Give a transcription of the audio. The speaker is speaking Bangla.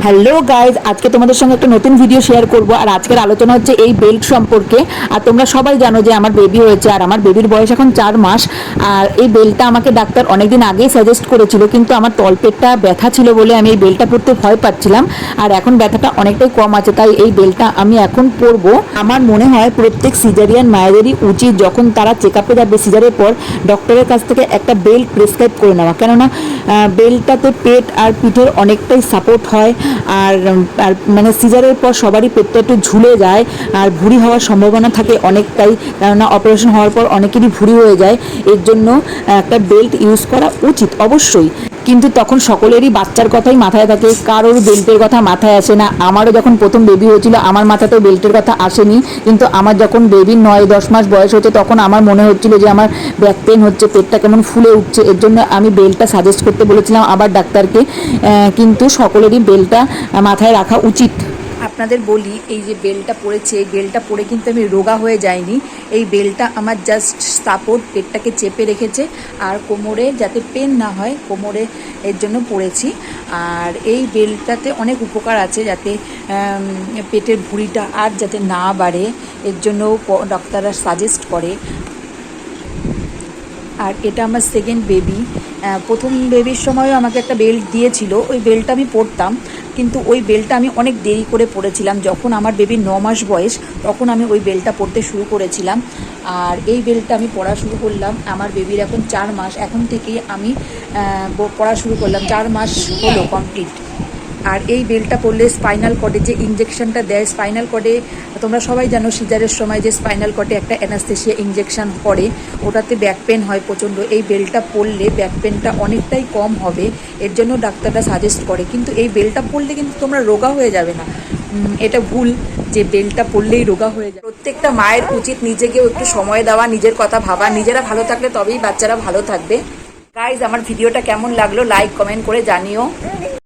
হ্যালো গাইজ, আজকে তোমাদের সঙ্গে একটা নতুন ভিডিও শেয়ার করব। আর আজকের আলোচনা হচ্ছে এই বেল্ট সম্পর্কে। আর তোমরা সবাই জানো যে আমার বেবি হয়েছে, আর আমার বেবির বয়স এখন 4 মাস। আর এই বেল্টটা আমাকে ডাক্তার অনেকদিন আগেই সাজেস্ট করেছিল, কিন্তু আমার তলপেটটা ব্যথা ছিল বলে আমি এই বেল্টটা পরতে ভয় পাচ্ছিলাম। আর এখন ব্যথাটা অনেকটাই কম আছে, তাই এই বেল্টটা আমি এখন পরবো। আমার মনে হয় প্রত্যেক সিজারিয়ান মায়েদেরই উচিত যখন তারা চেক আপে যাবে সিজারের পর ডক্টরের কাছ থেকে একটা বেল্ট প্রেসক্রাইব করে নেওয়া, কেননা বেল্টটাতে পেট আর পিঠের অনেকটাই সাপোর্ট হয়। আর আর মানে সিজারের পর সবারই পেটটা একটু ঝুলে যায়, আর ভুঁড়ি হওয়ার সম্ভাবনা থাকে অনেকটাই, কেননা অপারেশন হওয়ার পর অনেকেরই ভুঁড়ি হয়ে যায়। এর জন্য একটা বেল্ট ইউজ করা উচিত অবশ্যই। কিন্তু তখন সকলেরই বাচ্চার কথাই মাথায় থাকে, কারোর বেল্টের কথা মাথায় আসে না। আমারও যখন প্রথম বেবি হয়েছিল আমার মাথাতেও বেল্টের কথা আসেনি, কিন্তু আমার যখন বেবির 9-10 মাস বয়স হচ্ছে তখন আমার মনে হচ্ছিল যে আমার ব্যাক পেন হচ্ছে, পেটটা কেমন ফুলে উঠছে। এর জন্য আমি বেল্টটা সাজেস্ট করতে বলেছিলাম আবার ডাক্তারকে। কিন্তু সকলেরই বেল্টটা মাথায় রাখা উচিত। আপনাদের বলি, এই যে বেল্টটা পরেছে, এই বেল্টটা পরে কিন্তু আমি রোগা হয়ে যাইনি। এই বেল্টটা আমার জাস্ট সাপোর্ট, পেটটাকে চেপে রেখেছে, আর কোমরে যাতে পেন না হয় কোমরে, এর জন্য পরেছি। আর এই বেল্টটাতে অনেক উপকার আছে, যাতে পেটের ভুঁড়িটা আর যাতে না বাড়ে, এর জন্য ডাক্তাররা সাজেস্ট করে। আর এটা আমার সেকেন্ড বেবি। প্রথম বেবির সময়ও আমাকে একটা বেল্ট দিয়েছিল, ওই বেল্টটা আমি পরতাম, কিন্তু ওই বেল্টটা আমি অনেক দেরি করে পরেছিলাম। যখন আমার বেবির 9 মাস বয়স তখন আমি ওই বেল্টটা পরতে শুরু করেছিলাম। আর এই বেল্টটা আমি পরা শুরু করলাম আমার বেবির এখন 4 মাস, এখন থেকেই আমি পরা শুরু করলাম, 4 মাস হলো কমপ্লিট। আর এই বেল্টটা পরলে স্পাইনাল কর্ডে যে ইঞ্জেকশনটা দেয়, স্পাইনাল কর্ডে তোমরা সবাই জানো সিজারের সময় যে স্পাইনাল কর্ডে একটা অ্যানাস্থেসিয়া ইঞ্জেকশন করে, ওটাতে ব্যাক পেন হয় প্রচণ্ড। এই বেল্টটা পরলে ব্যাক পেনটা অনেকটাই কম হবে, এর জন্য ডাক্তাররা সাজেস্ট করে। কিন্তু এই বেল্টটা পরলে কিন্তু তোমরা রোগা হয়ে যাবে না, এটা ভুল যে বেল্টটা পরলেই রোগা হয়ে যায়। প্রত্যেকটা মায়ের উচিত নিজেকেও একটু সময় দেওয়া, নিজের কথা ভাবা। নিজেরা ভালো থাকলে তবেই বাচ্চারা ভালো থাকবে। গাইজ, আমার ভিডিওটা কেমন লাগলো লাইক কমেন্ট করে জানিও।